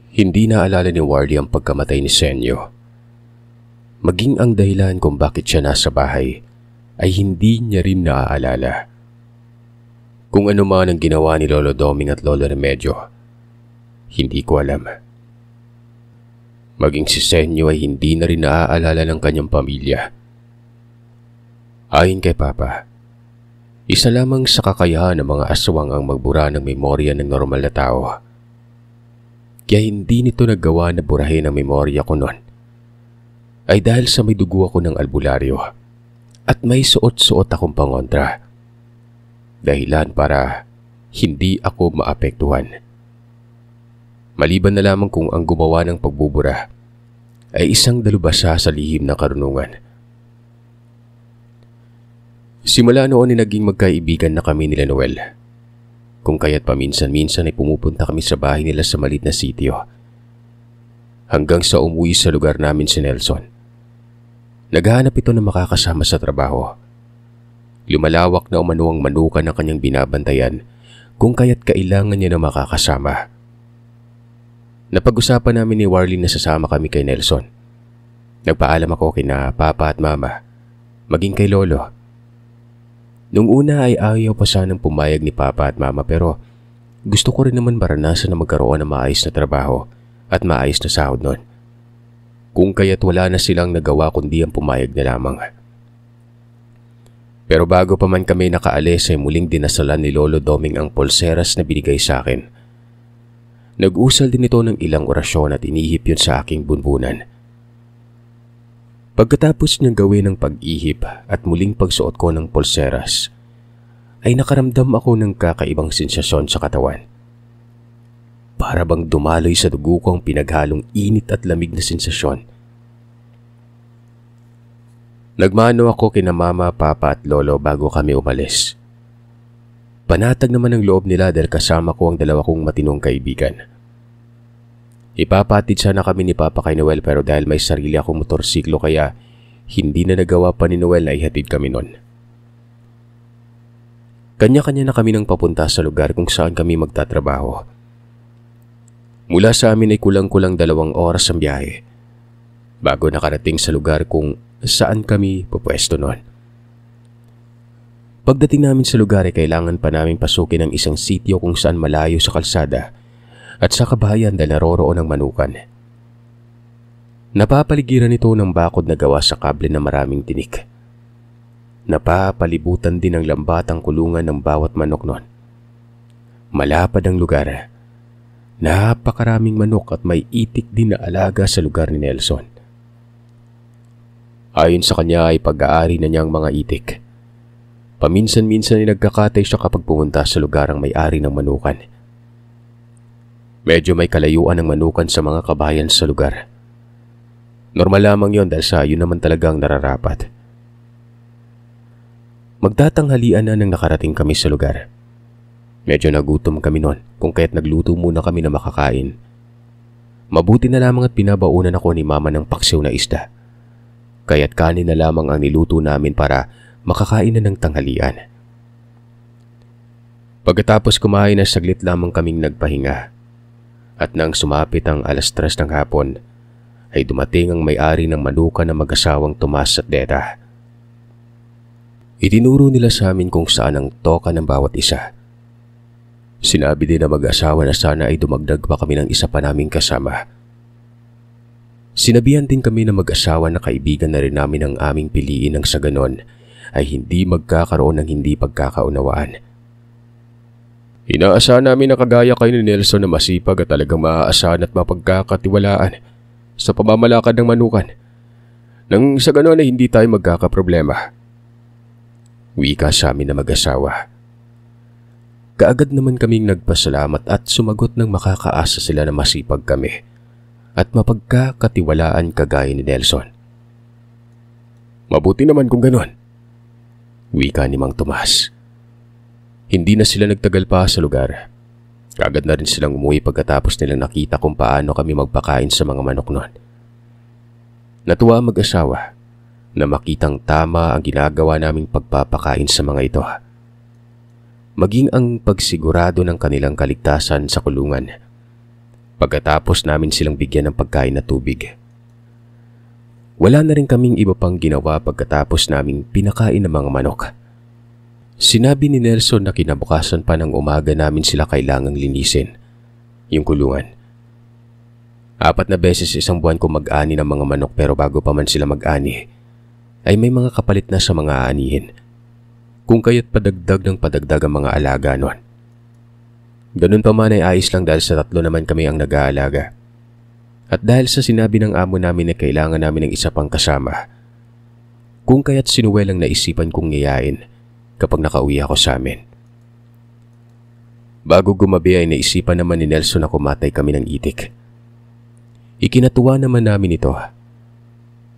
Hindi naalala ni Warlie ang pagkamatay ni Senyo. Maging ang dahilan kung bakit siya nasa bahay ay hindi niya rin naaalala. Kung ano man ang ginawa ni Lolo Doming at Lolo Remedyo, hindi ko alam. Maging si Senyo ay hindi na rin naaalala ng kanyang pamilya. Ayon kay Papa, isa lamang sa kakayahan ng mga aswang ang magbura ng memorya ng normal na tao. Kaya hindi nito nagawa na burahin ang memorya ko noon ay dahil sa may dugo ako ng albularyo at may suot-suot akong pangontra. Dahilan para hindi ako maapektuhan. Maliban na lamang kung ang gumawa ng pagbubura ay isang dalubhasa sa lihim na karunungan. Simula noon ay naging magkaibigan na kami nila Noel. Kung kaya't paminsan-minsan ay pumupunta kami sa bahay nila sa maliit na sitio. Hanggang sa umuwi sa lugar namin si Nelson. Naghahanap ito ng makakasama sa trabaho. Lumalawak na umano ang manukan ng kanyang binabantayan kung kaya't kailangan niya na makakasama. Napag-usapan namin ni Warlie na sasama kami kay Nelson. Nagpaalam ako kina Papa at Mama, maging kay Lolo. Nung una ay ayaw pa sanang pumayag ni Papa at Mama pero gusto ko rin naman maranasan na magkaroon ng maayos na trabaho at maayos na sahod nun. Kung kaya't wala na silang nagawa kundi ang pumayag na lamang. Pero bago pa man kami nakaalis ay muling dinasalan ni Lolo Doming ang pulseras na binigay sa akin. Nag-usal din ito ng ilang orasyon at inihip yun sa aking bunbunan. Pagkatapos niyang gawin ang pag-ihip at muling pagsuot ko ng pulseras, ay nakaramdam ako ng kakaibang sensasyon sa katawan. Para bang dumaloy sa dugo ko ang pinaghalong init at lamig na sensasyon. Nagmano ako kina Mama, Papa at Lolo bago kami umalis. Panatag naman ang loob nila dahil kasama ko ang dalawa kong matinong kaibigan. Ipapatid sana kami ni Papa kay Noel pero dahil may sarili akong motorsiklo kaya hindi na nagawa pa ni Noel na ihatid kami nun. Kanya-kanya na kami nang papunta sa lugar kung saan kami magtatrabaho. Mula sa amin ay kulang-kulang 2 oras ang biyahe bago nakarating sa lugar kung saan kami pupwesto nun. Pagdating namin sa lugar ay kailangan pa namin pasukin ang isang sitio kung saan malayo sa kalsada at sa kabahayan dahil naroroon ang manukan. Napapaligiran ito ng bakod na gawa sa kable na maraming tinik. Napapalibutan din ng lambatang kulungan ng bawat manok nun. Malapad ang lugar. Napakaraming manok at may itik din na alaga sa lugar ni Nelson. Ayon sa kanya ay pag-aari na niyang mga itik. Paminsan-minsan ay nagkakatay siya kapag pumunta sa lugar ang may-ari ng manukan. Medyo may kalayuan ng manukan sa mga kabayan sa lugar. Normal lamang yon dahil sa yun naman talagang nararapat. Magtatanghalian na nang nakarating kami sa lugar. Medyo nagutom kami noon kung kaya't nagluto muna kami na makakain. Mabuti na lamang at pinabaunan ako ni Mama ng paksiw na isda. Kaya't kanin na lamang ang niluto namin para makakain na ng tanghalian. Pagkatapos kumain na saglit lamang kaming nagpahinga. At nang sumapit ang 3:00 ng hapon, ay dumating ang may-ari ng manukan na mag-asawang Tomas at Deta. Itinuro nila sa amin kung saan ang toka ng bawat isa. Sinabi din na mag-asawa na sana ay dumagdag pa kami ng isa pa naming kasama. Sinabihan din kami na mag-asawa na kaibigan na rin namin ang aming piliin nang sa ganon ay hindi magkakaroon ng hindi pagkakaunawaan. Inaasahan namin na kagaya kayo ni Nelson na masipag at talagang maaasahan at mapagkakatiwalaan sa pamamalakad ng manukan. Nang sa ganon ay hindi tayo magkakaproblema. Wika sa amin na mag-asawa. Kaagad naman kaming nagpasalamat at sumagot ng makakaasa sila na masipag kami at mapagkakatiwalaan kagaya ni Nelson. Mabuti naman kung ganon. Wika ni Mang Tomas. Hindi na sila nagtagal pa sa lugar. Agad na rin silang umuwi pagkatapos nilang nakita kung paano kami magpakain sa mga manok noon. Natuwa ang mag-asawa na makitang tama ang ginagawa naming pagpapakain sa mga ito. Maging ang pagsigurado ng kanilang kaligtasan sa kulungan. Pagkatapos namin silang bigyan ng pagkain at tubig. Wala na rin kaming iba pang ginawa pagkatapos naming pinakain ng mga manok. Sinabi ni Nelson na kinabukasan pa ng umaga namin sila kailangang linisin, yung kulungan. 4 na beses isang buwan ko mag-ani ng mga manok, pero bago pa man sila mag-ani, ay may mga kapalit na sa mga aanihin. Kung kaya't padagdag ng padagdag ang mga alaga nun. Ganun pa man ay ayos lang dahil sa 3 naman kami ang nag-aalaga. At dahil sa sinabi ng amo namin na kailangan namin ng isa pang kasama, kung kaya't sinuwelang naisipan kong ngayain kapag nakauwi ako sa amin. Bago gumabi ay naisipan naman ni Nelson na kumatay kami ng itik. Ikinatuwa naman namin ito.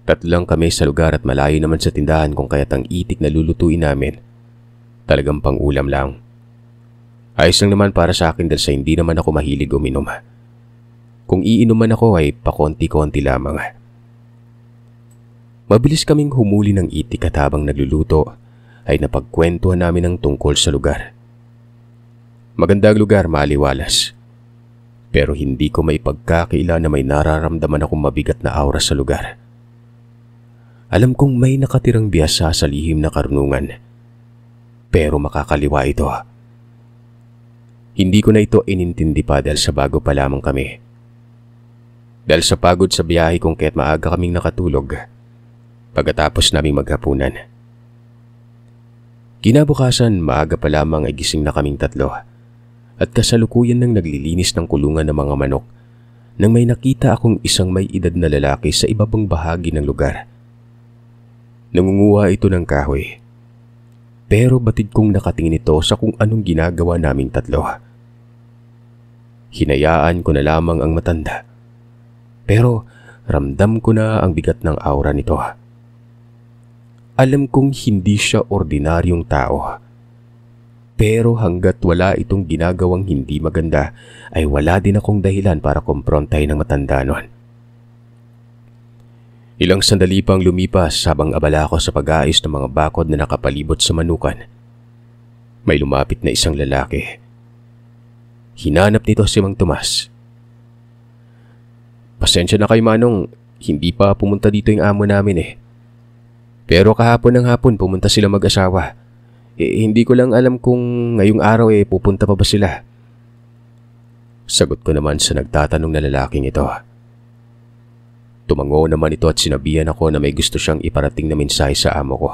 3 lang kami sa lugar at malayo naman sa tindahan, kung kaya't ang itik na lulutuin namin talagang pang-ulam lang. Ayos lang naman para sa akin dahil sa hindi naman ako mahilig uminom. Kung iinom man ako ay pakonti-konti lamang. Mabilis kaming humuli ng itik at habang nagluluto ay napagkwentuhan namin ang tungkol sa lugar. Magandang lugar, maliwalas. Pero hindi ko maipagkakaila na may nararamdaman akong mabigat na aura sa lugar. Alam kong may nakatirang biyasa sa lihim na karunungan. Pero makakaliwa ito. Hindi ko na ito inintindi pa dahil sa bago pa lamang kami. Dahil sa pagod sa biyahe kung kaya't maaga kaming nakatulog pagkatapos naming maghapunan. Kinabukasan, maaga pa lamang ay gising na kaming 3 at kasalukuyan nang naglilinis ng kulungan ng mga manok nang may nakita akong isang may edad na lalaki sa ibabang bahagi ng lugar. Nangunguha ito ng kahoy. Pero batid kong nakatingin ito sa kung anong ginagawa naming 3. Hinayaan ko na lamang ang matanda. Pero ramdam ko na ang bigat ng aura nito. Alam kong hindi siya ordinaryong tao. Pero hanggat wala itong ginagawang hindi maganda, ay wala din akong dahilan para kumprontahin ng matanda nun. Ilang sandali pang lumipas habang abala ako sa pag-aayos ng mga bakod na nakapalibot sa manukan. May lumapit na isang lalaki. Hinanap nito si Mang Tomas. Pasensya na kayo, Manong, hindi pa pumunta dito yung amo namin eh. Pero kahapon ng hapon pumunta sila mag-asawa. Hindi ko lang alam kung ngayong araw pupunta pa ba sila. Sagot ko naman sa nagtatanong na lalaking ito. Tumango naman ito at sinabihan ako na may gusto siyang iparating na mensahe sa amo ko.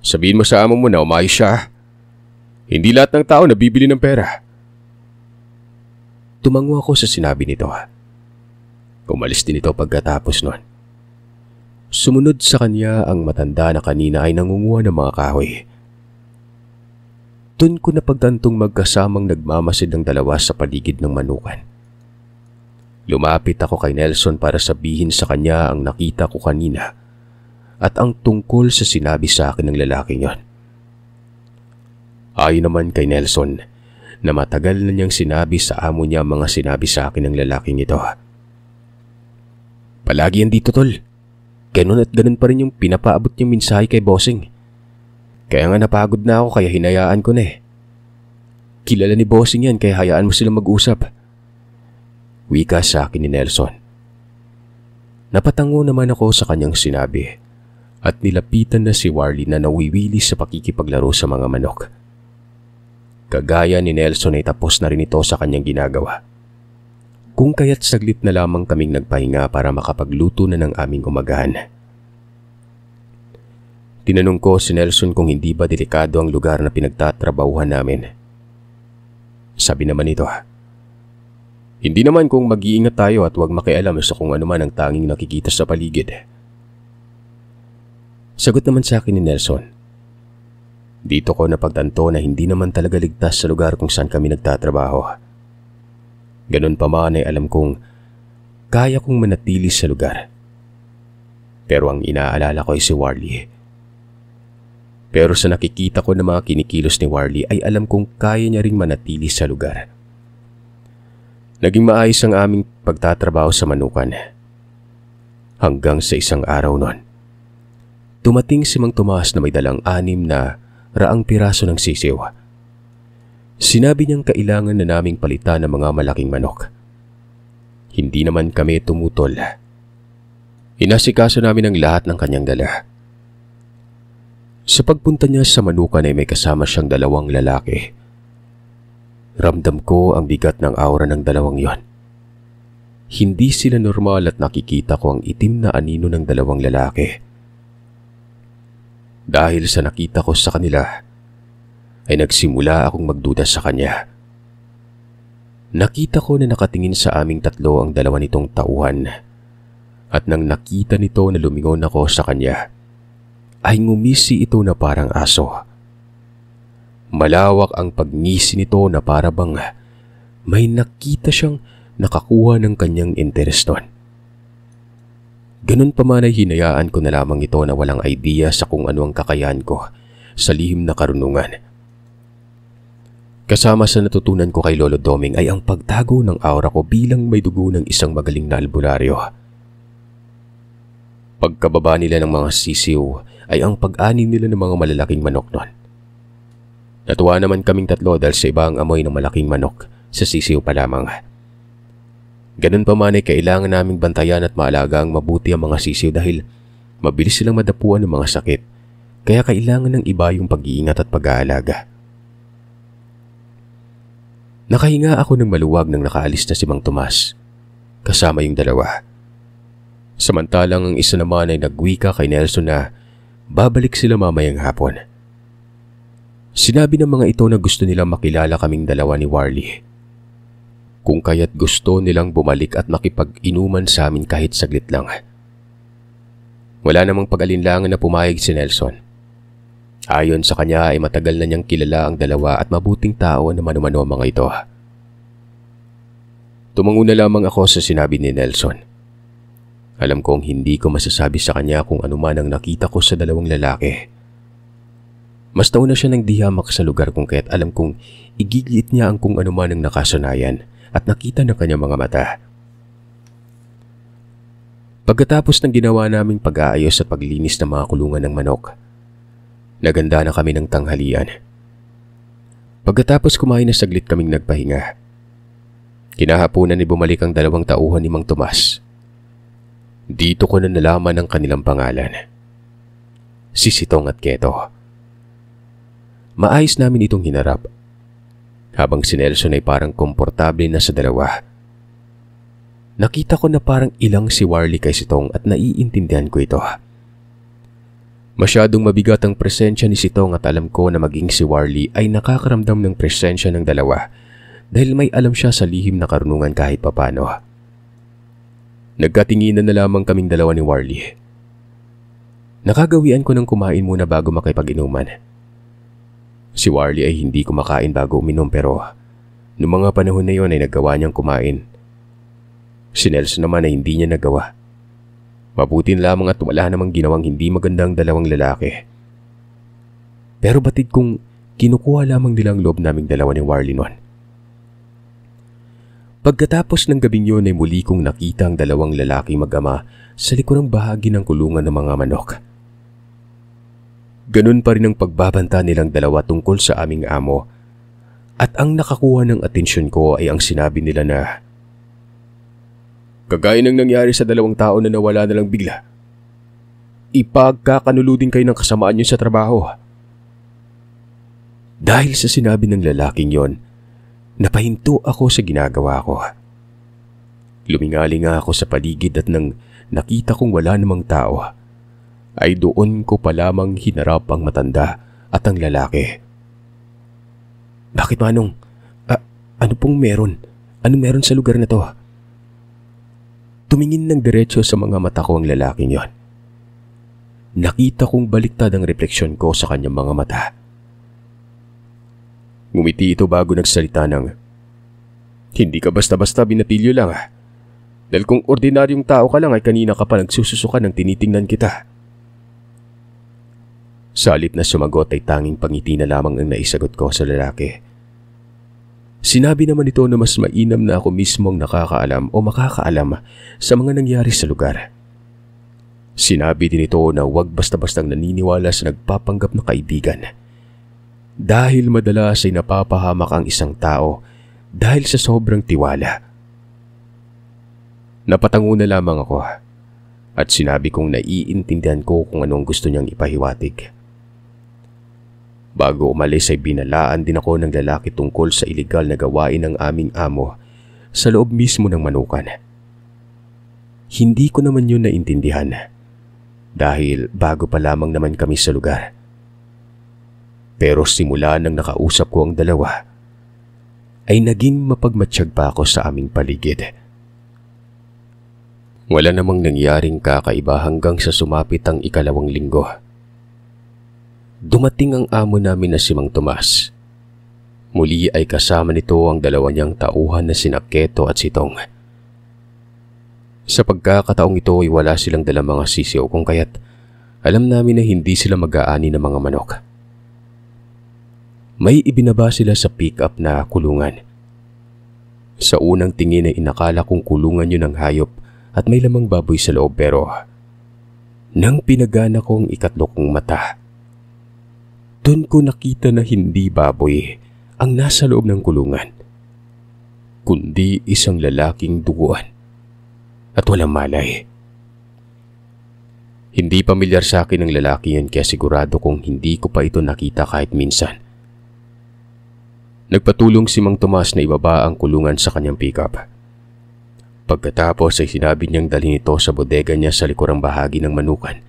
Sabihin mo sa amo mo na umayos siya. Hindi lahat ng tao nabibili ng pera. Tumango ako sa sinabi nito. Umalis din ito pagkatapos nun. Sumunod sa kanya ang matanda na kanina ay nangunguha ng mga kahoy. Doon ko napagtantong magkasamang nagmamasid ng dalawa sa paligid ng manukan. Lumapit ako kay Nelson para sabihin sa kanya ang nakita ko kanina at ang tungkol sa sinabi sa akin ng lalaking yon. Ayon naman kay Nelson na matagal na niyang sinabi sa amo niya ang mga sinabi sa akin ng lalaking ito. Palagi yan dito, tol. Ganun at ganun pa rin yung pinapaabot niyang mensahe kay Bossing. Kaya nga napagod na ako kaya hinayaan ko na eh. Kilala ni Bossing yan kaya hayaan mo silang mag-usap. Wika sa akin ni Nelson. Napatango naman ako sa kanyang sinabi at nilapitan na si Warlie na nawiwili sa pakikipaglaro sa mga manok. Kagaya ni Nelson ay tapos na rin ito sa kanyang ginagawa. Kung kaya't saglit na lamang kaming nagpahinga para makapagluto na ng aming umagahan. Tinanong ko si Nelson kung hindi ba delikado ang lugar na pinagtatrabahuhan namin. Sabi naman ito, hindi naman kung mag-iingat tayo at huwag makialam sa kung ano man ang tanging nakikita sa paligid. Sagot naman sa akin ni Nelson. Dito ko napagtanto na hindi naman talaga ligtas sa lugar kung saan kami nagtatrabaho. Ganun pa man ay alam kong kaya kong manatili sa lugar. Pero ang inaalala ko ay si Warlie. Pero sa nakikita ko ng mga kinikilos ni Warlie ay alam kong kaya niya ring manatili sa lugar. Naging maayos ang aming pagtatrabaho sa manukan. Hanggang sa isang araw nun. Dumating si Mang Tomas na may dalang 6 na raang piraso ng sisiw. Sinabi niyang kailangan na naming palitan ng mga malaking manok. Hindi naman kami tumutol. Inasikaso namin ang lahat ng kanyang dala. Sa pagpunta niya sa manukan ay may kasama siyang 2 lalaki. Ramdam ko ang bigat ng aura ng 2 yon. Hindi sila normal at nakikita ko ang itim na anino ng 2 lalaki. Dahil sa nakita ko sa kanila, ay nagsimula akong magduda sa kanya. Nakita ko na nakatingin sa aming 3 ang 2 nitong tauhan. At nang nakita nito na lumingon ako sa kanya, ay ngumisi ito na parang aso. Malawak ang pagngisi nito na para bang may nakita siyang nakakuha ng kanyang interes doon. Ganun pa man ay hinayaan ko na lamang ito na walang idea sa kung ano ang kakayahan ko sa lihim na karunungan. Kasama sa natutunan ko kay Lolo Doming ay ang pagtago ng aura ko bilang may dugo ng isang magaling na albularyo. Pagkababa nila ng mga sisiw ay ang pag-ani nila ng mga malalaking manok noon. Natuwa naman kaming 3 dahil sa ibang amoy ng malaking manok sa sisiw pa lamang. Ganun pa man ay kailangan naming bantayan at maalaga ang mabuti ang mga sisiw dahil mabilis silang madapuan ng mga sakit, kaya kailangan ng iba yung pag-iingat at pag-aalaga. Nakahinga ako ng maluwag nang nakaalis na si Mang Tomas, kasama yung 2. Samantalang ang isa naman ay nagwika kay Nelson na babalik sila mamayang hapon. Sinabi ng mga ito na gusto nilang makilala kaming 2 ni Warlie. Kung kaya't gusto nilang bumalik at makipag-inuman sa amin kahit saglit lang. Wala namang pag-alinlangan na pumayag si Nelson. Ayon sa kanya ay matagal na niyang kilala ang 2 at mabuting tao na mano-mano ang mga ito. Tumango na lamang ako sa sinabi ni Nelson. Alam kong hindi ko masasabi sa kanya kung ano man ang nakita ko sa 2 lalaki. Mas nauna siya ng dihamak sa lugar kung kaya't alam kong igigit niya ang kung ano man ang nakasanayan at nakita ng kanyang mga mata. Pagkatapos ng ginawa naming pag-aayos at paglinis ng mga kulungan ng manok, naganda na kami ng tanghalian. Pagkatapos kumain na saglit kaming nagpahinga. Kinahaponan ay bumalik ang 2 tauhan ni Mang Tomas. Dito ko na nalaman ang kanilang pangalan. Si Sitong at Keto. Maayos namin itong hinarap. Habang si Nelson ay parang komportable na sa 2. Nakita ko na parang ilang si Warlie kay Sitong at naiintindihan ko ito. Masyadong mabigat ang presensya ni Sitong at alam ko na maging si Warlie ay nakakaramdam ng presensya ng 2 dahil may alam siya sa lihim na karunungan kahit papano. Nagkatinginan na lamang kaming 2 ni Warlie. Nakagawian ko ng kumain muna bago makipag-inuman. Si Warlie ay hindi kumakain bago uminom pero noong mga panahon na yon ay nagawa niyang kumain. Si Nelson naman ay hindi niya nagawa. Mabuti lamang at wala namang ginawang hindi magandang 2 lalaki. Pero batid kong kinukuha lamang nilang loob naming 2 ni Warlie noon. Pagkatapos ng gabing yun ay muli kong nakita ang 2 lalaking mag-ama sa likurang bahagi ng kulungan ng mga manok. Ganun pa rin ang pagbabanta nilang 2 tungkol sa aming amo at ang nakakuha ng atensyon ko ay ang sinabi nila na kagaya ng nangyari sa 2 tao na nawala na lang bigla. Ipagkakanuludin kayo ng kasamaan niyo sa trabaho. Dahil sa sinabi ng lalaking yon, napahinto ako sa ginagawa ko. Lumingali nga ako sa paligid at nang nakita kong wala namang tao, ay doon ko pa lamang hinarap ang matanda at ang lalaki. Bakit Manong? Ano pong meron? Anong meron sa lugar na to? Tumingin ng diretso sa mga mata ko ang lalaking yon. Nakita kong baliktad ang refleksyon ko sa kanyang mga mata. Ngumiti ito bago nagsalita ng, hindi ka basta-basta binatilyo lang Dahil kung ordinaryong tao ka lang ay kanina ka pa nagsususukan ng tinitingnan kita. Sa halip na sumagot ay tanging pangiti na lamang ang naisagot ko sa lalaki. Sinabi naman ito na mas mainam na ako mismo ang nakakaalam o makakaalam sa mga nangyari sa lugar. Sinabi din ito na huwag basta-bastang naniniwala sa nagpapanggap na kaibigan. dahil madalas ay napapahamak ang isang tao dahil sa sobrang tiwala. Napatango na lamang ako at sinabi kong naiintindihan ko kung anong gusto niyang ipahiwatig. Bago umalis ay binalaan din ako ng lalaki tungkol sa iligal na gawain ng aming amo sa loob mismo ng manukan. Hindi ko naman yun naintindihan dahil bago pa lamang naman kami sa lugar. Pero simula nang nakausap ko ang dalawa, ay naging mapagmatsyag pa ako sa aming paligid. Wala namang nangyaring kakaiba hanggang sa sumapit ang 2nd linggo. Dumating ang amo namin na si Mang Tomas. Muli ay kasama nito ang 2 niyang tauhan na sina Keto at Sitong. Sa pagkakataong ito ay wala silang dalang mga sisiw kung kaya't alam namin na hindi sila mag-aani ng mga manok. May ibinaba sila sa pick-up na kulungan. Sa unang tingin ay inakala kong kulungan yun ng hayop at may lamang baboy sa loob, pero nang pinagana ko ang 3 kong mata, doon ko nakita na hindi baboy ang nasa loob ng kulungan, kundi isang lalaking duguan at walang malay. Hindi pamilyar sa akin ang lalaki yun kaya sigurado kong hindi ko pa ito nakita kahit minsan. Nagpatulong si Mang Tomas na ibaba ang kulungan sa kanyang pickup. Pagkatapos ay sinabi niyang dalhin ito sa bodega niya sa likurang bahagi ng manukan.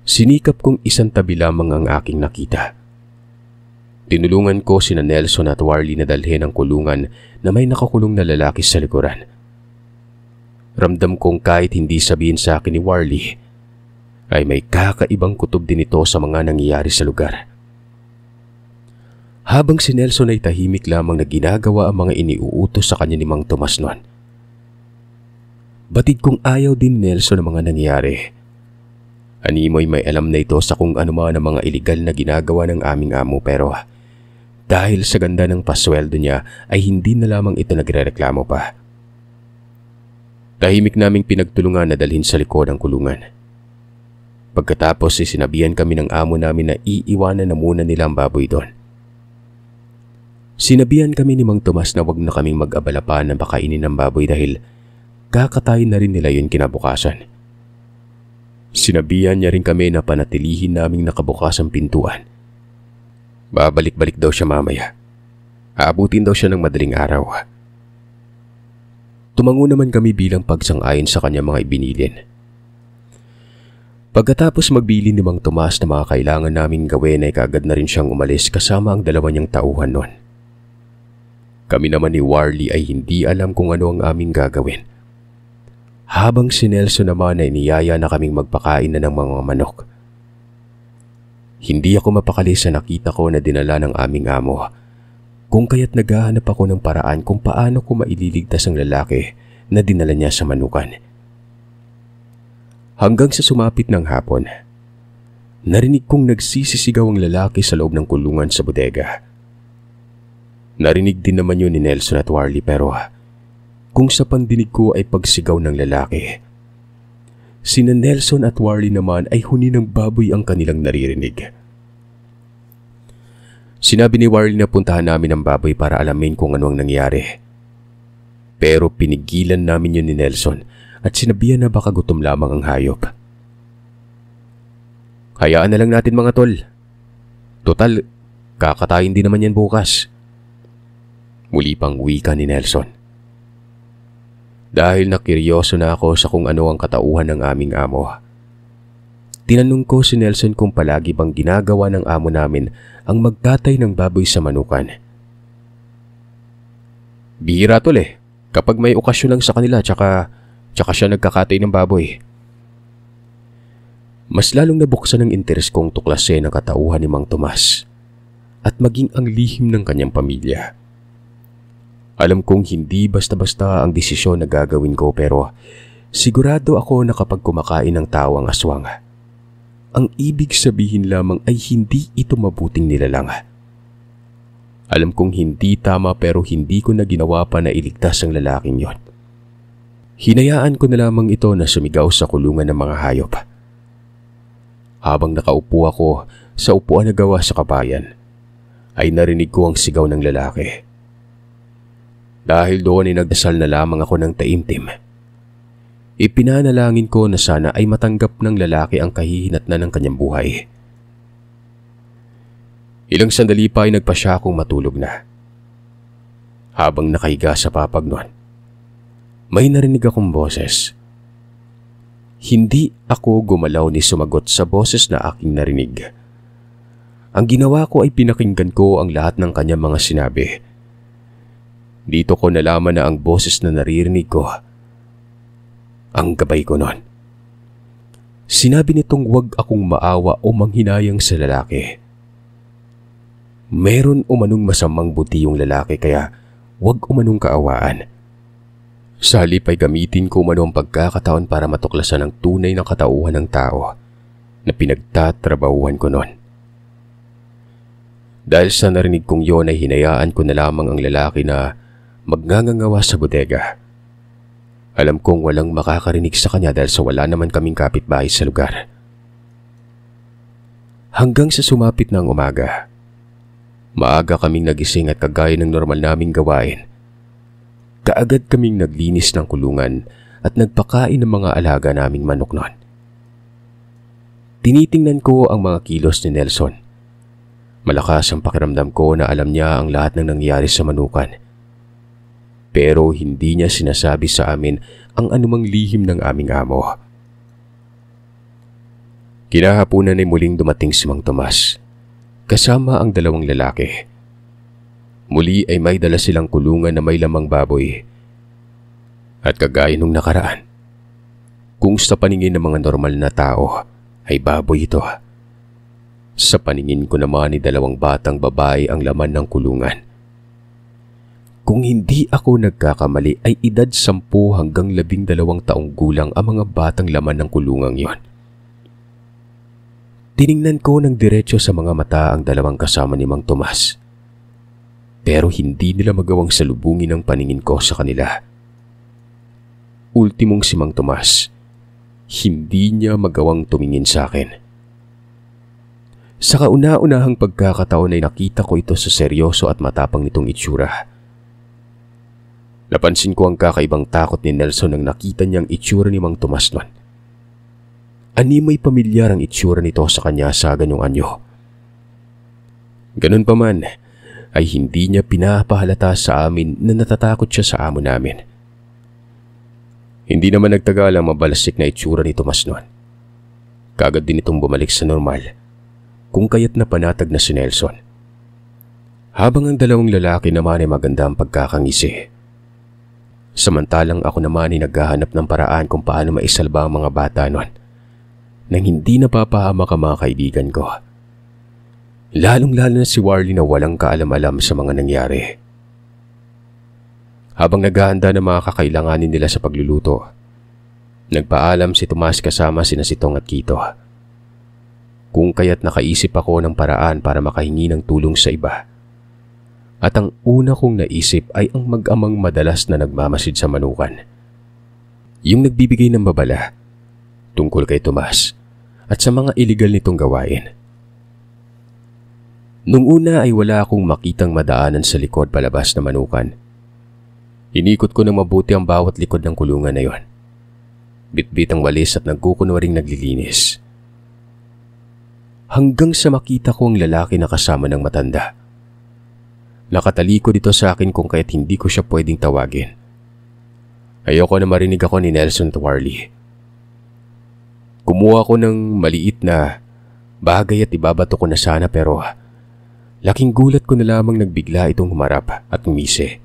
Sinikap kong isang tabi lamang ang aking nakita. Tinulungan ko sina Nelson at Warlie na dalhin ang kulungan na may nakakulong na lalaki sa likuran. Ramdam kong kahit hindi sabihin sa akin ni Warlie, ay may kakaibang kutob din ito sa mga nangyayari sa lugar. Habang si Nelson ay tahimik lamang na ginagawa ang mga iniuutos sa kanya ni Mang Tomas noon. Batid kong ayaw din ni Nelson ang mga nangyayari. Animoy may alam na ito sa kung ano man ang mga iligal na ginagawa ng aming amo, pero dahil sa ganda ng pasweldo niya ay hindi na lamang ito nagrereklamo pa. Tahimik naming pinagtulungan na dalhin sa likod ang kulungan. Pagkatapos ay sinabihan kami ng amo namin na iiwanan na muna nila ang baboy doon. Sinabihan kami ni Mang Tomas na wag na kaming mag-abala pa na pakainin ng baboy dahil kakatayin na rin nila yun kinabukasan. Sinabihan niya rin kami na panatilihin naming nakabukas ang pintuan. Babalik-balik daw siya mamaya. Aabutin daw siya ng madaling araw. Tumango naman kami bilang pagsang-ayon sa kanya mga ibinilin. Pagkatapos magbili ni Mang Tomas na mga kailangan naming gawin ay kaagad na rin siyang umalis kasama ang 2 niyang tauhan noon. Kami naman ni Warlie ay hindi alam kung ano ang aming gagawin. Habang si Nelson naman ay niyaya na kaming magpakain na ng mga manok. Hindi ako mapakali sa nakita ko na dinala ng aming amo, kung kaya't naghahanap ako ng paraan kung paano ko maililigtas ang lalaki na dinala niya sa manukan. Hanggang sa sumapit ng hapon, narinig kong nagsisisigaw ang lalaki sa loob ng kulungan sa bodega. Narinig din naman yun ni Nelson at Warlie, pero kung sa pandinig ko ay pagsigaw ng lalaki, sina Nelson at Warlie naman ay huni ng baboy ang kanilang naririnig. Sinabi ni Warlie na puntahan namin ang baboy para alamin kung ano ang nangyari. Pero pinigilan namin yun ni Nelson at sinabihan na baka gutom lamang ang hayop. Hayaan na lang natin mga tol. Total, kakatayin din naman yan bukas. Muli pang wika ni Nelson. Dahil nakiryoso na ako sa kung ano ang katauhan ng aming amo, tinanong ko si Nelson kung palagi bang ginagawa ng amo namin ang magtatay ng baboy sa manukan. Bihira tol kapag may okasyon lang sa kanila tsaka siya nagkakatay ng baboy. Mas lalong nabuksan ng interes kong tuklasin ang katauhan ni Mang Tomas at maging ang lihim ng kanyang pamilya. Alam kong hindi basta-basta ang desisyon na gagawin ko, pero sigurado ako na kapag kumakain ng tao ang aswang, ang ibig sabihin lamang ay hindi ito mabuting nilalang. Alam kong hindi tama pero hindi ko na ginawa pa na iligtas ang lalaking yon. Hinayaan ko na lamang ito na sumigaw sa kulungan ng mga hayop. Habang nakaupo ako, sa upuan na gawa sa kabayan, ay narinig ko ang sigaw ng lalaki. Dahil doon ay nagdasal na lamang ako ng taimtim. Ipinanalangin ko na sana ay matanggap ng lalaki ang kahihinatnan ng kanyang buhay. Ilang sandali pa ay nagpa siya akong matulog na. Habang nakahiga sa papag nun, may narinig akong boses. Hindi ako gumalaw ni sumagot sa boses na aking narinig. Ang ginawa ko ay pinakinggan ko ang lahat ng kanyang mga sinabi. Dito ko nalaman na ang boses na naririnig ko, ang gabay ko noon. Sinabi nitong huwag akong maawa o manghinayang sa lalaki. Meron umanong masamang buti yung lalaki kaya huwag umanong kaawaan. Sa halip ay gamitin ko umano ang pagkakataon para matuklasan ang tunay na katauhan ng tao na pinagtatrabahuhan ko noon. Dahil sa narinig kong yon ay hinayaan ko na lamang ang lalaki na magngangawa sa bodega. Alam kong walang makakarinig sa kanya dahil sa wala naman kaming kapitbahay sa lugar. Hanggang sa sumapit ng umaga, maaga kaming nagising at kagaya ng normal naming gawain. Kaagad kaming naglinis ng kulungan at nagpakain ng mga alaga naming manok noon. Tinitingnan ko ang mga kilos ni Nelson. Malakas ang pakiramdam ko na alam niya ang lahat ng nangyari sa manukan. Pero hindi niya sinasabi sa amin ang anumang lihim ng aming amo. Kinahaponan ay muling dumating si Mang Tomas, kasama ang dalawang lalaki. Muli ay may dala silang kulungan na may lamang baboy. At kagaya nung nakaraan, kung sa paningin ng mga normal na tao ay baboy ito, sa paningin ko naman ni dalawang batang babae ang laman ng kulungan. Kung hindi ako nagkakamali ay edad 10 hanggang 12 taong gulang ang mga batang laman ng kulungang yon. Tiningnan ko ng diretso sa mga mata ang dalawang kasama ni Mang Tomas. Pero hindi nila magawang salubungin ang paningin ko sa kanila. Ultimong si Mang Tomas, hindi niya magawang tumingin sa akin. Sa kauna-unahang pagkakataon ay nakita ko ito sa seryoso at matapang nitong itsura. Napansin ko ang kakaibang takot ni Nelson nang nakita niyang itsura ni Mang Tomas noon. Animoy pamilyar ang itsura nito sa kanya sa ganyong anyo. Ganun pa man, ay hindi niya pinapahalata sa amin na natatakot siya sa amo namin. Hindi naman nagtagal ang mabalasik na itsura ni Tomas noon. Kagad din itong bumalik sa normal, kung kaya't napanatag na si Nelson. Habang ang dalawang lalaki naman ay maganda ang pagkakangisi. Samantalang ako naman ay naghahanap ng paraan kung paano maisalba ang mga bata noon nang hindi napapahamak ang mga kaibigan ko. Lalong-lalo na si Warlie na walang kaalam-alam sa mga nangyari. Habang naghahanda ng mga kakailanganin nila sa pagluluto, nagpaalam si Tomas kasama sina Sitong at Kito. Kung kaya't nakaisip ako ng paraan para makahingi ng tulong sa iba. At ang una kong naisip ay ang mag-amang madalas na nagmamasid sa manukan. Yung nagbibigay ng babala tungkol kay Tomas at sa mga iligal nitong gawain. Nung una ay wala akong makitang madaanan sa likod palabas na manukan. Inikot ko ng mabuti ang bawat likod ng kulungan na yon. Bitbit ang walis at nagkukunwaring naglilinis. Hanggang sa makita ko ang lalaki na kasama ng matanda. Nakatalikod dito sa akin kung kaya't hindi ko siya pwedeng tawagin. Ayoko na marinig ako ni Nelson at Warlie. Kumuha ko ng maliit na bagay at ibabato ko na sana pero laking gulat ko na lamang nagbigla itong humarap at umisi.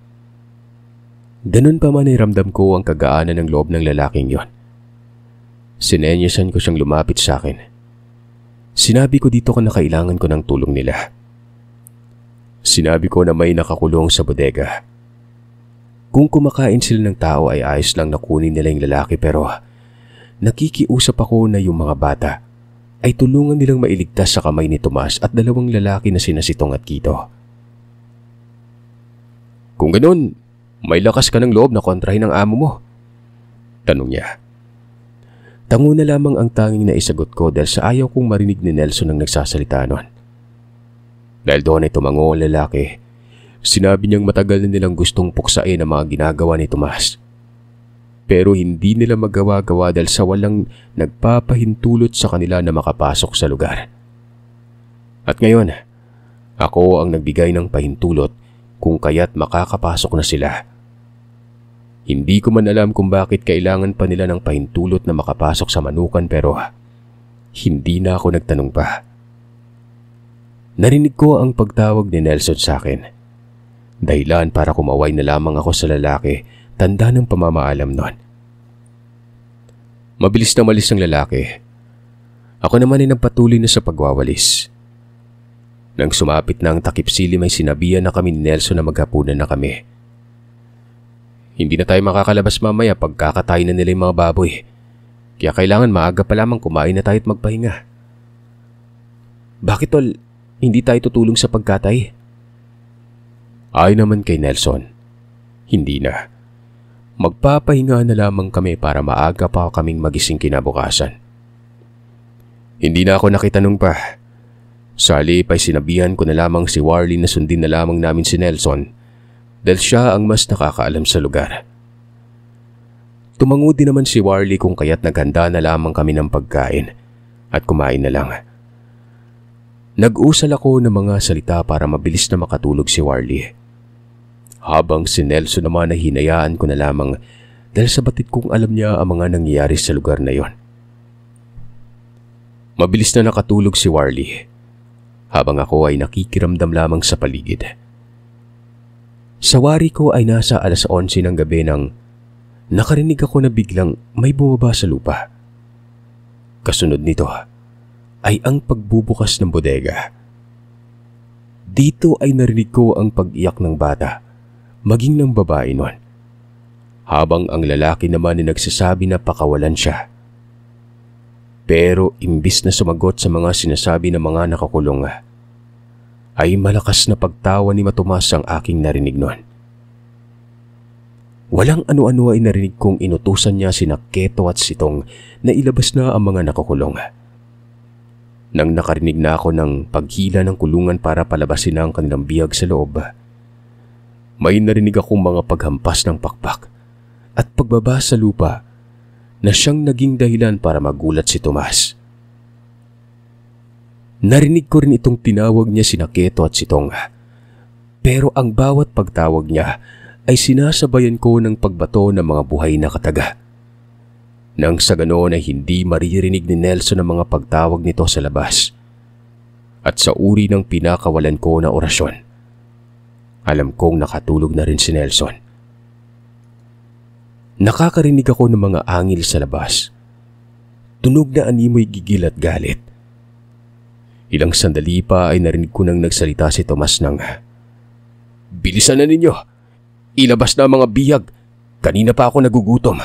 Ganun pa man ay ramdam ko ang kagaanan ng loob ng lalaking yon. Sinenyasan ko siyang lumapit sa akin. Sinabi ko dito na kailangan ko ng tulong nila. Sinabi ko na may nakakulong sa bodega. Kung kumakain sila ng tao ay ayos lang na kunin nila yung lalaki pero nakikiusap ako na yung mga bata ay tulungan nilang mailigtas sa kamay ni Tomas at dalawang lalaki na sina Sitong at Kito. Kung ganun, may lakas ka ng loob na kontrahin ang amo mo? Tanong niya. Tango na lamang ang tanging naisagot ko dahil sa ayaw kong marinig ni Nelson ang nagsasalita nun. Dahil doon ay tumango ang lalaki. Sinabi niyang matagal na nilang gustong puksain ang mga ginagawa ni Tomas. Pero hindi nila magawa-gawa dahil sa walang nagpapahintulot sa kanila na makapasok sa lugar. At ngayon, ako ang nagbigay ng pahintulot kung kaya't makakapasok na sila. Hindi ko man alam kung bakit kailangan pa nila ng pahintulot na makapasok sa manukan pero hindi na ako nagtanong pa. Narinig ko ang pagtawag ni Nelson sa akin. Dahilan para kumaway na lamang ako sa lalaki, tanda ng pamamaalam nun. Mabilis na malis ang lalaki. Ako naman ay nagpatuloy na sa pagwawalis. Nang sumapit na ang takip silim ay sinabihan na kami ni Nelson na maghapunan na kami. Hindi na tayo makakalabas mamaya pagkakatay na nila yung mga baboy. Kaya kailangan maaga pa lamang kumain na tayo at magpahinga. Bakit tol, hindi tayo tutulong sa pagkatay? Ay naman kay Nelson, hindi na. Magpapahinga na lamang kami para maaga pa kaming magising kinabukasan. Hindi na ako nakitanong pa. Sa halip ay sinabihan ko na lamang si Warlie na sundin na lamang namin si Nelson dahil siya ang mas nakakaalam sa lugar. Tumango din naman si Warlie kung kaya't naghanda na lamang kami ng pagkain at kumain na lang. Nag-usal ako ng mga salita para mabilis na makatulog si Warlie. Habang si Nelson naman ay hinayaan ko na lamang dahil sa batid kong alam niya ang mga nangyayari sa lugar na yon. Mabilis na nakatulog si Warlie habang ako ay nakikiramdam lamang sa paligid. Sa wari ko ay nasa 11:00 ng gabi nang nakarinig ako na biglang may bumaba sa lupa. Kasunod nito ay ang pagbubukas ng bodega. Dito ay narinig ko ang pag-iyak ng bata, maging ng babae nun. Habang ang lalaki naman ay nagsasabi na pakawalan siya. Pero imbis na sumagot sa mga sinasabi ng mga nakakulong, ay malakas na pagtawa ni Matomas ang aking narinig noon. Walang ano-ano ay narinig kong inutusan niya sina Keto at Sitong na ilabas na ang mga nakakulong. Nang nakarinig na ako ng paghila ng kulungan para palabasin na ang kanilang biyag sa loob, may narinig akong mga paghampas ng pakpak at pagbaba sa lupa na siyang naging dahilan para magulat si Tomas. Narinig ko rin itong tinawag niya sina Keto at Sitong. Pero ang bawat pagtawag niya ay sinasabayan ko ng pagbato ng mga buhay na kataga. Nang sa ganoon ay hindi maririnig ni Nelson ang mga pagtawag nito sa labas. At sa uri ng pinakawalan ko na orasyon, alam kong nakatulog na rin si Nelson. Nakakarinig ako ng mga angil sa labas. Tunog na animoy gigil at galit. Ilang sandali pa ay narinig ko nang nagsalita si Tomas ng, "Bilisan na ninyo! Ilabas na ang mga biyag! Kanina pa ako nagugutom!"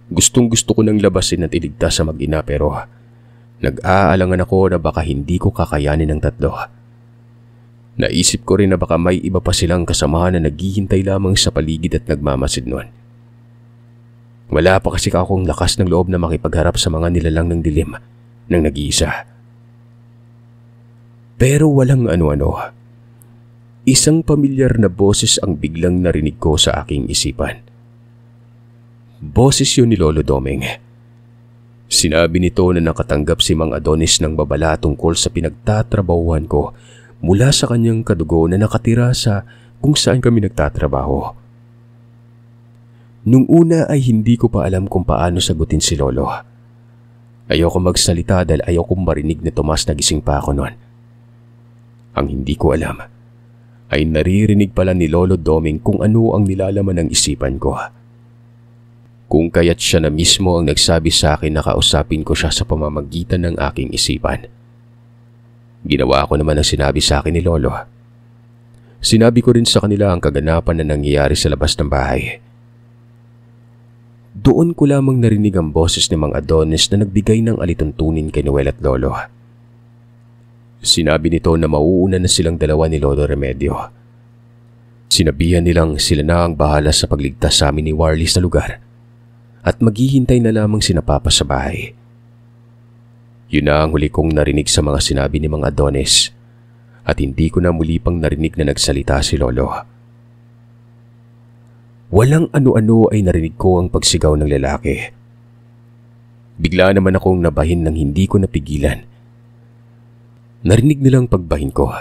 Gustong gusto ko nang labasin at iligtas sa mag-ina pero nag-aalangan ako na baka hindi ko kakayanin ng tatlo. Naisip ko rin na baka may iba pa silang kasamahan na naghihintay lamang sa paligid at nagmamasid noon. Wala pa kasi akong lakas ng loob na makipagharap sa mga nilalang ng dilim nang nag-iisa. Pero walang ano-ano. Isang pamilyar na boses ang biglang narinig ko sa aking isipan. Boses yun ni Lolo Doming. Sinabi nito na nakatanggap si Mang Adonis ng babala tungkol sa pinagtatrabahuhan ko mula sa kanyang kadugo na nakatira sa kung saan kami nagtatrabaho. Nung una ay hindi ko pa alam kung paano sagutin si Lolo. Ayoko magsalita dahil ayokong marinig ni Tomas na gising pa ako noon. Ang hindi ko alam ay naririnig pala ni Lolo Doming kung ano ang nilalaman ng isipan ko. Kung kaya't siya na mismo ang nagsabi sa akin na kausapin ko siya sa pamamagitan ng aking isipan. Ginawa ko naman ang sinabi sa akin ni Lolo. Sinabi ko rin sa kanila ang kaganapan na nangyayari sa labas ng bahay. Doon ko lamang narinig ang boses ni Mang Adonis na nagbigay ng alituntunin kay Noel at Lolo. Sinabi nito na mauuna na silang dalawa ni Lolo Remedio. Sinabihan nilang sila na ang bahala sa pagligtas sa amin ni Warlie sa lugar at maghihintay na lamang sina Papa sa bahay. Yun na ang huli kong narinig sa mga sinabi ni Mang Adonis at hindi ko na muli pang narinig na nagsalita si Lolo. Walang ano-ano ay narinig ko ang pagsigaw ng lalaki. Bigla naman akong nabahin nang hindi ko napigilan. Narinig nilang pagbahin ko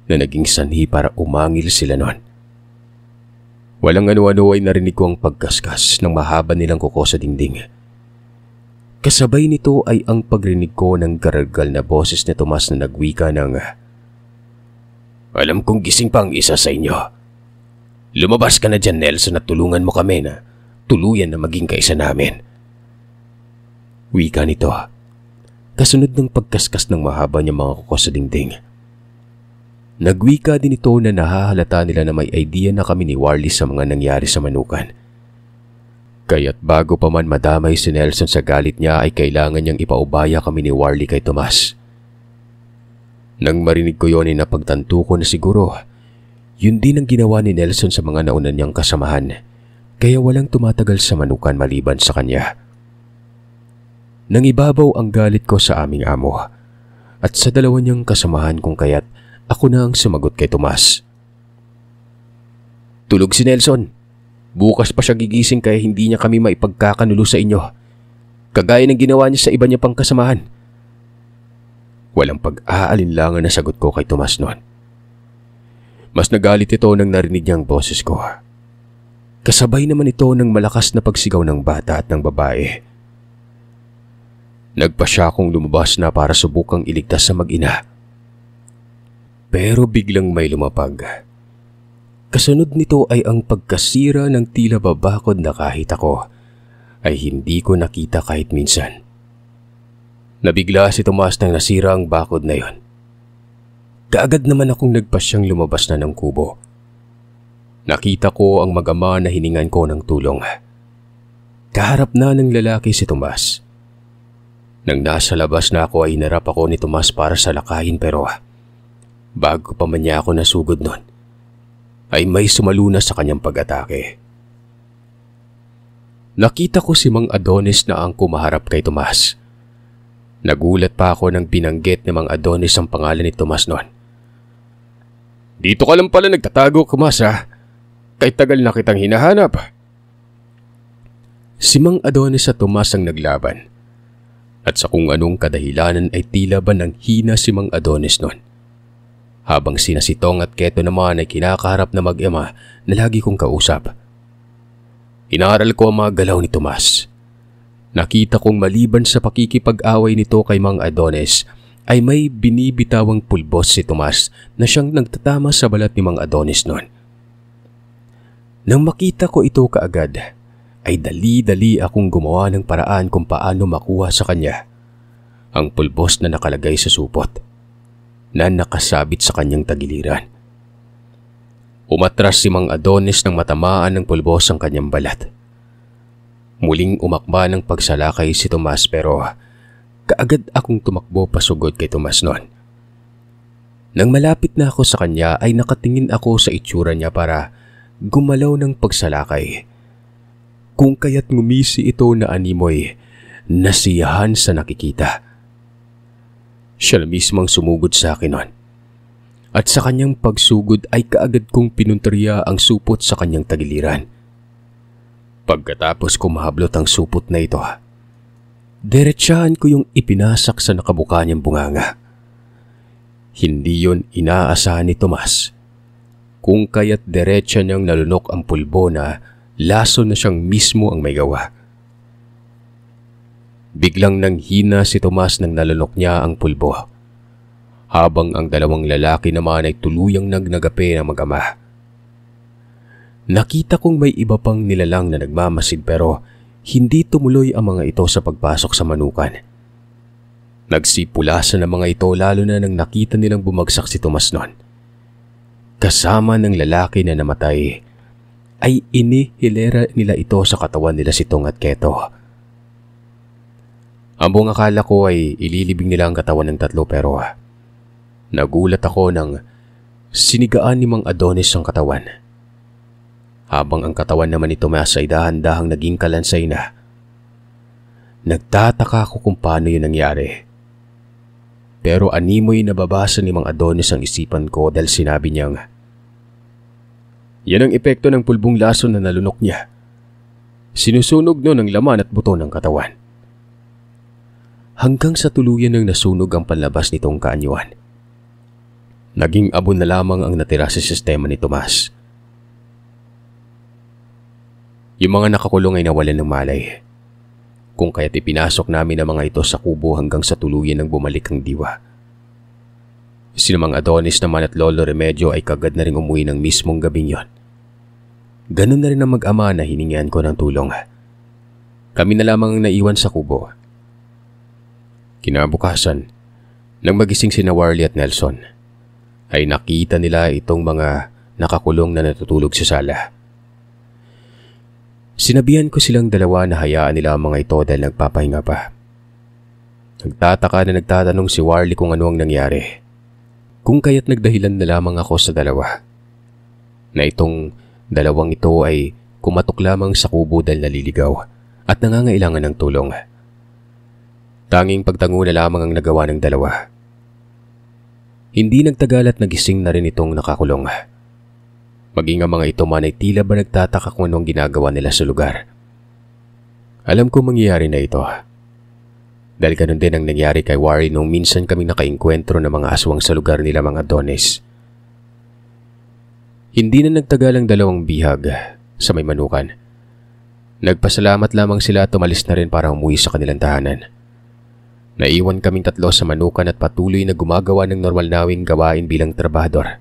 na naging sanhi para umangil sila noon. Walang ano-ano ay narinig ko ang pagkaskas ng mahaba nilang kuko sa dingding. Kasabay nito ay ang pagrinig ko ng garagal na boses ni Tomas na nagwika ng, "Alam kong gising pa ang isa sa inyo. Lumabas ka na dyan, Nelson, at tulungan mo kami na tuluyan na maging kaisa namin." Wika nito, kasunod ng pagkaskas ng mahaba niyang mga kuko sa dingding. Nagwika din ito na nahahalata nila na may idea na kami ni Warlie sa mga nangyari sa manukan. Kaya't bago pa man madamay si Nelson sa galit niya ay kailangan niyang ipaubaya kami ni Warlie kay Tomas. Nang marinig ko yon ay napagtanto ko na siguro yun din ang ginawa ni Nelson sa mga nauna niyang kasamahan, kaya walang tumatagal sa manukan maliban sa kanya. Nang ibabaw ang galit ko sa aming amo at sa dalawa niyang kasamahan kung kaya't ako na ang sumagot kay Tomas. "Tulog si Nelson. Bukas pa siya gigising kaya hindi niya kami maipagkakanulo sa inyo. Kagaya ng ginawa niya sa iba niya pang kasamahan." Walang pag-aalinlangan na sagot ko kay Tomas noon. Mas nagalit ito nang narinig niya ang boses ko. Kasabay naman ito ng malakas na pagsigaw ng bata at ng babae. Nagpa siya akong lumabas na para subukang iligtas sa mag-ina. Pero biglang may lumapag. Kasunod nito ay ang pagkasira ng tila babakod na kahit ako ay hindi ko nakita kahit minsan. Nabigla si Tomas nang nasira ang bakod na yon. Kaagad naman akong nagpasyang lumabas na ng kubo. Nakita ko ang mag-ama na hiningan ko ng tulong. Kaharap na ng lalaki si Tomas. Nang nasa labas na ako ay hinarap ako ni Tomas para salakayin pero bago pa man niya ako nasugod nun, ay may sumaluna sa kanyang pag-atake. Nakita ko si Mang Adonis na ang kumaharap kay Tomas. Nagulat pa ako nang binanggit ni Mang Adonis ang pangalan ni Tomas noon. "Dito ka lang pala nagtatago, Tomas, ha? Kay tagal na kitang hinahanap." Si Mang Adonis at Tomas ang naglaban. At sa kung anong kadahilanan ay tila ba nang hina si Mang Adonis noon. Habang sina si Tong at Keto naman ay kinakaharap na mag-ama na lagi kong kausap. Inaral ko ang mga galaw ni Tomas. Nakita kong maliban sa pakikipag-away nito kay Mang Adonis ay may binibitawang pulbos si Tomas na siyang nagtatama sa balat ni Mang Adonis noon. Nang makita ko ito kaagad ay dali-dali akong gumawa ng paraan kung paano makuha sa kanya ang pulbos na nakalagay sa supot na nakasabit sa kanyang tagiliran. Umatras si Mang Adonis nang matamaan ng pulbos ang kanyang balat. Muling umakba ng pagsalakay si Tomas pero kaagad akong tumakbo pasugod kay Tomas noon. Nang malapit na ako sa kanya ay nakatingin ako sa itsura niya para gumalaw ng pagsalakay. Kung kaya't ngumisi ito na animoy, nasiyahan sa nakikita. Siya na mismong sumugod sa akin noon. At sa kanyang pagsugod ay kaagad kong pinunteriya ang supot sa kanyang tagiliran. Pagkatapos ko mahablot ang supot na ito, diretsahan ko yung ipinasak sa nakabuka niyang bunganga. Hindi yon inaasahan ni Tomas. Kung kaya't diretsa niyang nalunok ang pulbo na laso na siyang mismo ang may gawa. Biglang nanghina si Tomas nang nalunok niya ang pulbo, habang ang dalawang lalaki naman ay tuluyang nagnagape ng mag-ama. Nakita kong may iba pang nilalang na nagmamasid pero hindi tumuloy ang mga ito sa pagpasok sa manukan. Nagsipulasan ang mga ito lalo na nang nakita nilang bumagsak si Tomas noon. Kasama ng lalaki na namatay ay inihilera nila ito sa katawan nila si Tong at Keto. Ang buong akala ko ay ililibing nila ang katawan ng tatlo pero nagulat ako nang sinigaan ni Mang Adonis ang katawan. habang ang katawan naman ni Tomas ay dahan-dahang naging kalansay na. Nagtataka ako kung paano yun nangyari. Pero animoy nababasa ni Mang Adonis ang isipan ko dahil sinabi niyang, "Yan ang epekto ng pulbong lason na nalunok niya. Sinusunog no ng laman at buto ng katawan." Hanggang sa tuluyan ng nasunog ang panlabas nitong kaanyuan. Naging abon na lamang ang natira sa sistema ni Tomas. Yung mga nakakulong ay nawalan ng malay. Kung kaya't ipinasok namin ang mga ito sa kubo hanggang sa tuluyan ng bumalik ang diwa. Sina Mang Adonis naman at Lolo Remedyo ay kagad na rin umuwi ng mismong gabing yon. Ganun na rin ang mag-ama na hiningian ko ng tulong. Kami na lamang ang naiwan sa kubo. Kinabukasan, nang magising sina Warlie at Nelson, ay nakita nila itong mga nakakulong na natutulog sa sala. Sinabihan ko silang dalawa na hayaan nila ang mga ito dahil nagpapahinga pa. Nagtataka na nagtatanong si Warlie kung ano ang nangyari. Kung kaya't nagdahilan na lamang ako sa dalawa. Na itong dalawang ito ay kumatok lamang sa kubo dahil naliligaw at nangangailangan ng tulong. Tanging pagtango na lamang ang nagawa ng dalawa. Hindi nagtagal at nagising na rin itong nakakulong. Maging ang mga ito man ay tila ba nagtataka kung anong ginagawa nila sa lugar. Alam ko mangyayari na ito. Dahil ganun din ang nangyari kay Warlie nung minsan kaming nakainkwentro ng mga aswang sa lugar nila Mang Adonis. Hindi na nagtagal ang dalawang bihag sa may manukan. Nagpasalamat lamang sila at tumalis na rin para umuwi sa kanilang tahanan. Naiwan kaming tatlo sa manukan at patuloy na gumagawa ng normal nawing gawain bilang trabahador.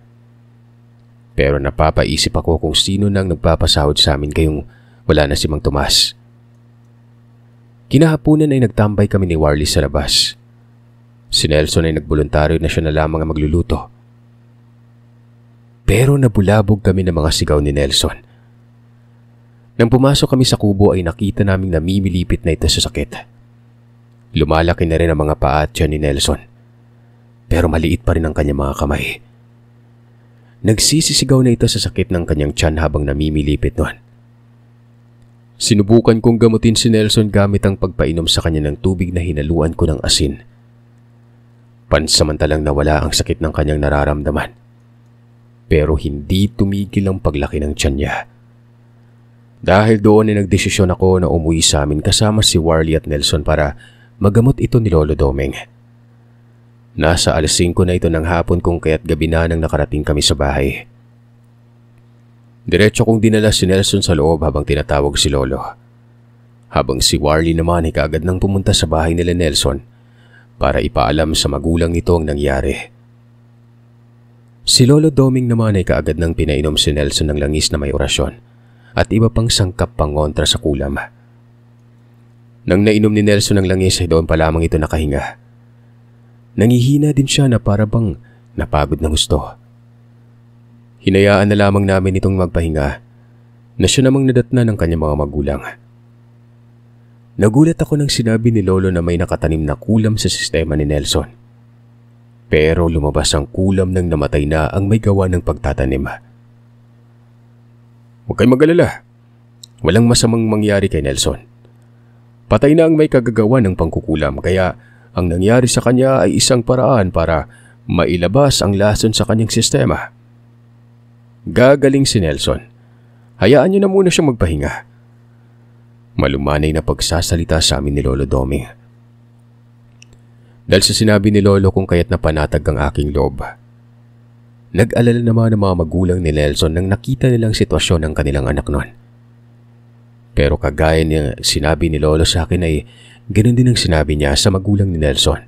Pero napapaisip ako kung sino nang nagpapasahod sa amin kayong wala na si Mang Tomas. Kinahaponan ay nagtambay kami ni Warlie sa labas. Si Nelson ay nagboluntaryo na siya na lamang ang magluluto. Pero nabulabog kami ng mga sigaw ni Nelson. Nang pumasok kami sa kubo ay nakita naming namimilipit na ito sa sakit. Lumalaki na rin ang mga paa at tiyan ni Nelson. Pero maliit pa rin ang kanyang mga kamay. Nagsisisigaw na ito sa sakit ng kanyang tiyan habang namimilipit noon. Sinubukan kong gamutin si Nelson gamit ang pagpainom sa kanya ng tubig na hinaluan ko ng asin. Pansamantalang nawala ang sakit ng kanyang nararamdaman. Pero hindi tumigil ang paglaki ng tiyan niya. Dahil doon ay nagdesisyon ako na umuwi sa amin kasama si Warlie at Nelson para magamot ito ni Lolo Doming. Nasa 5:00 na ito ng hapon kung kaya't gabi na nang nakarating kami sa bahay. Diretso kong dinala si Nelson sa loob habang tinatawag si Lolo. Habang si Warlie naman ay kaagad nang pumunta sa bahay nila Nelson para ipaalam sa magulang nito ang nangyari. Si Lolo Doming naman ay kaagad nang pinainom si Nelson ng langis na may orasyon at iba pang sangkap pangontra sa kulam. Nang nainom ni Nelson ang langis ay doon pa lamang ito nakahinga. Nangihina din siya na para bang napagod na gusto. Hinayaan na lamang namin itong magpahinga na siya namang nadatna ng kanyang mga magulang. Nagulat ako nang sinabi ni Lolo na may nakatanim na kulam sa sistema ni Nelson. Pero lumabas ang kulam nang namatay na ang may gawa ng pagtatanim. Huwag kayong mag-alala. Walang masamang mangyari kay Nelson. Patay na ang may kagagawa ng pangkukulam kaya ang nangyari sa kanya ay isang paraan para mailabas ang lason sa kanyang sistema. Gagaling si Nelson. Hayaan niyo na muna siyang magpahinga. Malumanay na pagsasalita sa amin ni Lolo Doming. Dahil sa sinabi ni Lolo kung kaya't napanatag ang aking loob. Nag-alala naman ang mga magulang ni Nelson nang nakita nilang sitwasyon ng kanilang anak noon. Pero kagaya niya sinabi ni Lolo sa akin ay ganoon din ang sinabi niya sa magulang ni Nelson.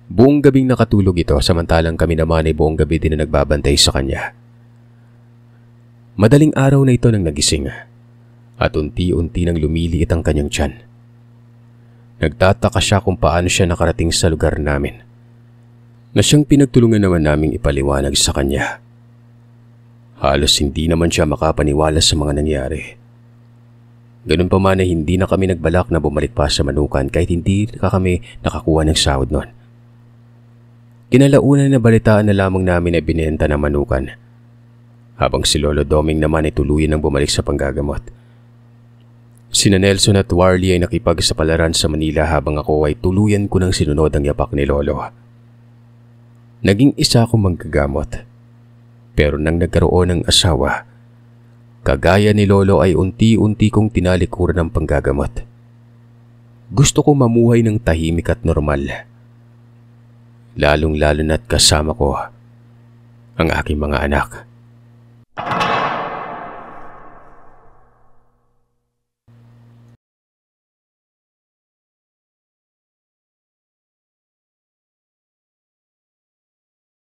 Buong gabing nakatulog ito samantalang kami naman ay buong gabi din na nagbabantay sa kanya. Madaling araw na ito nang nagising at unti-unti nang lumiliit ang kanyang tiyan. Nagtataka siya kung paano siya nakarating sa lugar namin na siyang pinagtulungan naman naming ipaliwanag sa kanya. Halos hindi naman siya makapaniwala sa mga nangyari. Ganun pa man ay hindi na kami nagbalak na bumalik pa sa manukan kahit hindi kami nakakuha ng sahod noon. Kinalaunan na balitaan na lamang namin na binenta ng manukan. habang si Lolo Doming naman ay tuluyan ng bumalik sa panggagamot. Sina Nelson at Warlie ay nakipagsapalaran sa Manila habang ako ay tuluyan ko ng sinunod ang yapak ni Lolo. Naging isa akong manggagamot. Pero nang nagkaroon ng asawa, kagaya ni Lolo ay unti-unti kong tinalikuran ng panggagamot. Gusto ko mamuhay ng tahimik at normal. Lalong-lalo na't kasama ko ang aking mga anak.